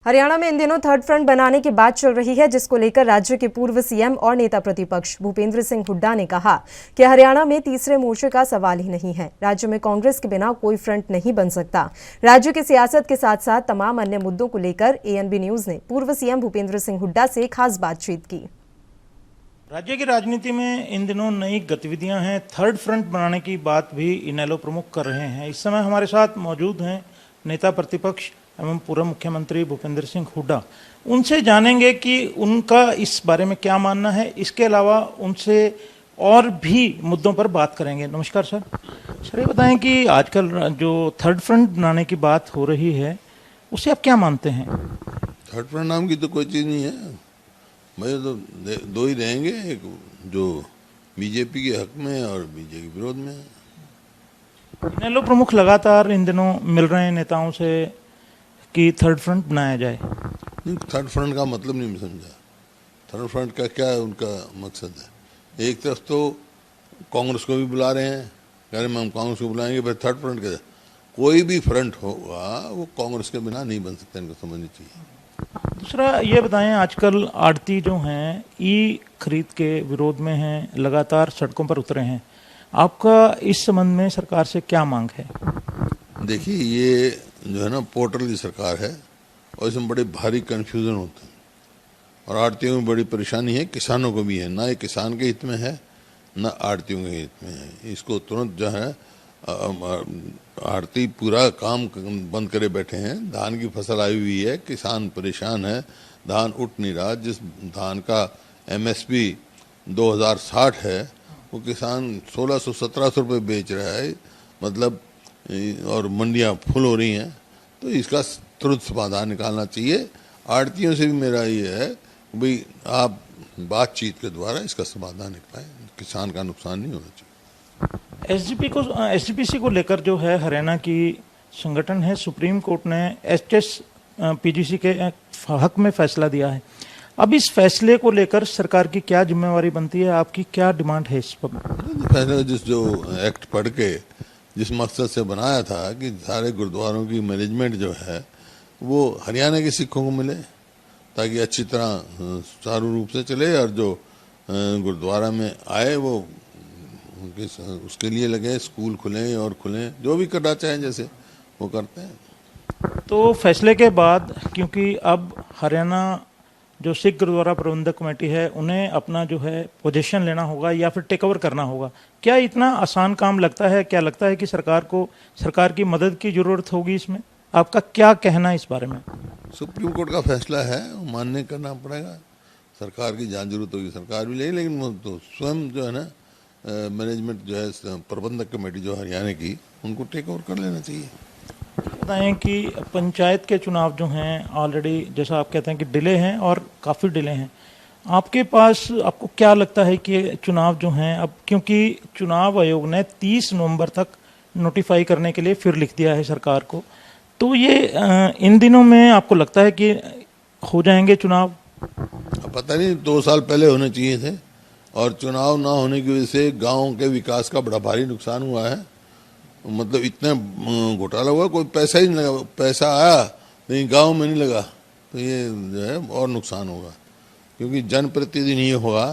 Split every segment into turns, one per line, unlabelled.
हरियाणा में इन दिनों third front बनाने की बात चल रही है, जिसको लेकर राज्य के पूर्व सीएम और नेता प्रतिपक्ष भूपेंद्र सिंह हुड्डा ने कहा कि हरियाणा में तीसरे मोर्चे का सवाल ही नहीं है। राज्य में कांग्रेस के बिना कोई फ्रंट नहीं बन सकता। राज्य की सियासत के साथ साथ तमाम अन्य मुद्दों को लेकर एएनबी न्यूज ने पूर्व सीएम भूपेंद्र सिंह हुड्डा से खास बातचीत की।
राज्य की राजनीति में इन दिनों नई गतिविधियां हैं। थर्ड फ्रंट बनाने की बात भी इनेलो प्रमुख कर रहे हैं। इस समय हमारे साथ मौजूद हैं नेता प्रतिपक्ष एवं पूर्व मुख्यमंत्री भूपेंद्र सिंह हुड्डा। उनसे जानेंगे कि उनका इस बारे में क्या मानना है। इसके अलावा उनसे और भी मुद्दों पर बात करेंगे। नमस्कार सर। सर, ये बताएं कि आजकल जो थर्ड फ्रंट बनाने की बात हो रही है, उसे आप क्या मानते हैं?
थर्ड फ्रंट नाम की तो कोई चीज़ नहीं है। भाई तो दो ही रहेंगे, एक जो बीजेपी के हक में और बीजेपी के विरोध में।
इनेलो प्रमुख लगातार इन दिनों मिल रहे हैं नेताओं से कि थर्ड फ्रंट बनाया जाए।
थर्ड फ्रंट का मतलब नहीं समझा। थर्ड फ्रंट का क्या उनका मकसद है? एक तरफ तो कांग्रेस को भी बुला रहे हैं, कह रहे हैं हम कांग्रेस को बुलाएंगे, फिर थर्ड फ्रंट का कोई भी फ्रंट होगा वो कांग्रेस के बिना नहीं बन सकता, इनको समझनी चाहिए।
दूसरा ये बताएं, आजकल आड़ती जो हैं ई खरीद के विरोध में हैं, लगातार सड़कों पर उतरे हैं। आपका इस संबंध में सरकार से क्या मांग है?
देखिए, ये जो है ना पोर्टल की सरकार है और इसमें बड़े भारी कन्फ्यूज़न होते हैं और आड़तियों में बड़ी परेशानी है, किसानों को भी है। ना ये किसान के हित में है ना आड़तियों के हित में है। इसको तुरंत जो है आड़ती पूरा काम बंद करे बैठे हैं। धान की फसल आई हुई है, किसान परेशान है, धान उठ नहीं रहा। जिस धान का एमएसपी 2060 है वो किसान 1600-1700 रुपये बेच रहा है, मतलब, और मंडियां फुल हो रही हैं। तो इसका तुरंत समाधान निकालना चाहिए। आड़तियों से भी मेरा ये है भाई आप बातचीत के द्वारा इसका समाधान निकालें, किसान का नुकसान नहीं होना चाहिए।
एसजीपीसी को लेकर जो है हरियाणा की संगठन है, सुप्रीम कोर्ट ने एचएसपीजीसी के हक में फैसला दिया है। अब इस फैसले को लेकर सरकार की क्या जिम्मेवारी बनती है? आपकी क्या डिमांड है इस पर?
फैसला जो एक्ट पढ़ के जिस मकसद से बनाया था कि सारे गुरुद्वारों की मैनेजमेंट जो है वो हरियाणा के सिखों को मिले ताकि अच्छी तरह सुचारू रूप से चले, और जो गुरुद्वारा में आए वो उसके लिए लगे, स्कूल खुलें और खुलें, जो भी करना चाहें जैसे वो करते हैं।
तो फैसले के बाद, क्योंकि अब हरियाणा जो सिख गुरुद्वारा प्रबंधक कमेटी है उन्हें अपना जो है पोजीशन लेना होगा या फिर टेक ओवर करना होगा, क्या इतना आसान काम लगता है? क्या लगता है कि सरकार की मदद की जरूरत होगी इसमें? आपका क्या कहना है इस बारे में?
सुप्रीम कोर्ट का फैसला है, मान्य करना पड़ेगा। सरकार की जहाँ जरूरत होगी सरकार भी लेगी, लेकिन वो तो स्वयं जो है ना मैनेजमेंट जो है प्रबंधक कमेटी जो हरियाणा की, उनको टेक ओवर कर लेना चाहिए।
बताएं कि पंचायत के चुनाव जो हैं ऑलरेडी, जैसा आप कहते हैं कि डिले हैं और काफ़ी डिले हैं, आपके पास आपको क्या लगता है कि चुनाव जो हैं अब, क्योंकि चुनाव आयोग ने 30 नवंबर तक नोटिफाई करने के लिए फिर लिख दिया है सरकार को, तो ये इन दिनों में आपको लगता है कि हो जाएंगे चुनाव?
पता नहीं, 2 साल पहले होने चाहिए थे और चुनाव ना होने की वजह से गाँव के विकास का बड़ा भारी नुकसान हुआ है। मतलब इतना घोटाला हुआ, कोई पैसा ही नहीं लगा। पैसा आया लेकिन गांव में नहीं लगा, तो ये जो है और नुकसान होगा। क्योंकि जनप्रतिनिधि नहीं होगा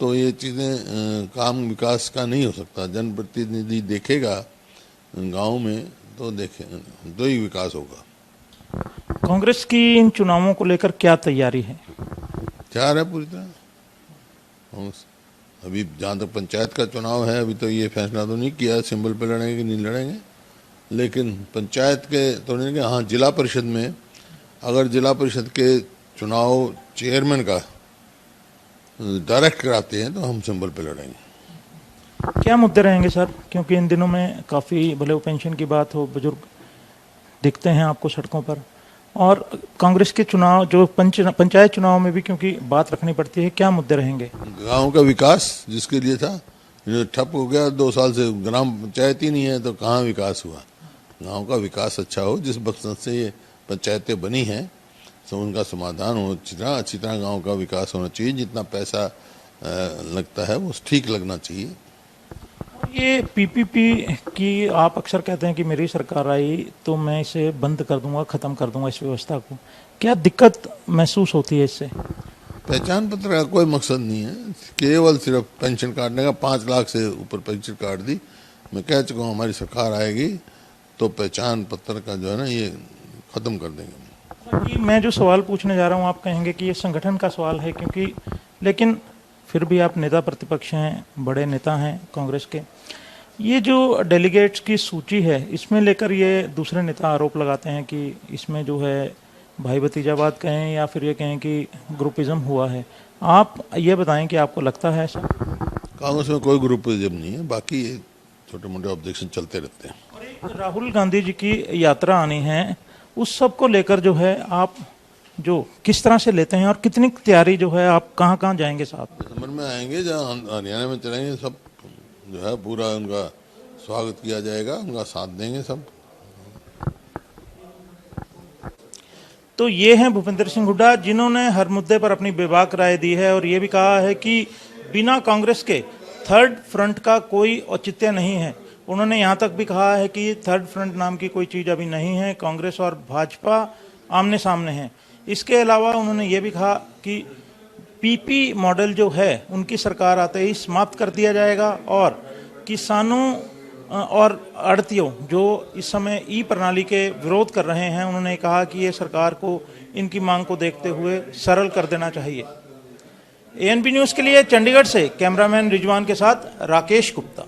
तो ये चीज़ें काम विकास का नहीं हो सकता। जनप्रतिनिधि देखेगा गांव में तो तो ही विकास होगा।
कांग्रेस की इन चुनावों को लेकर क्या तैयारी है?
तैयार है पूरी तरह। अभी जहाँ तक पंचायत का चुनाव है, अभी तो ये फैसला तो नहीं किया सिंबल पे लड़ेंगे कि नहीं लड़ेंगे, लेकिन पंचायत के तो नहीं कि हाँ, जिला परिषद में अगर जिला परिषद के चुनाव चेयरमैन का डायरेक्ट कराते हैं तो हम सिंबल पे लड़ेंगे।
क्या मुद्दे रहेंगे सर? क्योंकि इन दिनों में काफ़ी, भले वो पेंशन की बात हो, बुजुर्ग दिखते हैं आपको सड़कों पर, और कांग्रेस के चुनाव जो पंचायत चुनाव में भी क्योंकि बात रखनी पड़ती है, क्या मुद्दे रहेंगे?
गांव का विकास जिसके लिए था ठप हो गया, 2 साल से ग्राम पंचायत ही नहीं है, तो कहाँ विकास हुआ? गांव का विकास अच्छा हो, जिस मकसद से ये पंचायतें बनी हैं तो उनका समाधान हो, अच्छी तरह गाँव का विकास होना चाहिए। जितना पैसा लगता है वो ठीक लगना चाहिए।
ये पीपीपी की आप अक्सर कहते हैं कि मेरी सरकार आई तो मैं इसे बंद कर दूंगा, ख़त्म कर दूंगा इस व्यवस्था को, क्या दिक्कत महसूस होती है इससे?
पहचान पत्र का कोई मकसद नहीं है, केवल सिर्फ पेंशन काटने का। 5 लाख से ऊपर पेंशन काट दी। मैं कह चुका हूँ हमारी सरकार आएगी तो पहचान पत्र का जो है ना ये खत्म कर देंगे।
कि मैं जो सवाल पूछने जा रहा हूँ आप कहेंगे कि ये संगठन का सवाल है, क्योंकि लेकिन फिर भी आप नेता प्रतिपक्ष हैं, बड़े नेता हैं कांग्रेस के। ये जो डेलीगेट्स की सूची है इसमें लेकर ये दूसरे नेता आरोप लगाते हैं कि इसमें जो है भाई भतीजावाद कहें या फिर ये कहें कि ग्रुपिज्म हुआ है। आप ये बताएं कि आपको लगता है ऐसा?
कांग्रेस में कोई ग्रुपिज्म नहीं है, बाकी ये छोटे मोटे ऑब्जेक्शन चलते रहते हैं।
और एक राहुल गांधी जी की यात्रा आनी है, उस सब को लेकर जो है आप जो किस तरह से लेते हैं और कितनी तैयारी जो है, आप कहाँ कहाँ जाएंगे साथ?
दिसंबर में आएंगे, जहाँ हरियाणा में चलेंगे, सब जो है पूरा उनका स्वागत किया जाएगा, उनका साथ देंगे सब।
तो ये हैं भूपेंद्र सिंह हुड्डा, जिन्होंने हर मुद्दे पर अपनी बेबाक राय दी है और ये भी कहा है कि बिना कांग्रेस के थर्ड फ्रंट का कोई औचित्य नहीं है। उन्होंने यहाँ तक भी कहा है कि थर्ड फ्रंट नाम की कोई चीज़ अभी नहीं है, कांग्रेस और भाजपा आमने सामने हैं। इसके अलावा उन्होंने ये भी कहा कि पीपी मॉडल जो है उनकी सरकार आते ही समाप्त कर दिया जाएगा और किसानों और आड़तियों जो इस समय ई प्रणाली के विरोध कर रहे हैं, उन्होंने कहा कि ये सरकार को इनकी मांग को देखते हुए सरल कर देना चाहिए। एएनबी न्यूज़ के लिए चंडीगढ़ से कैमरामैन रिजवान के साथ राकेश गुप्ता।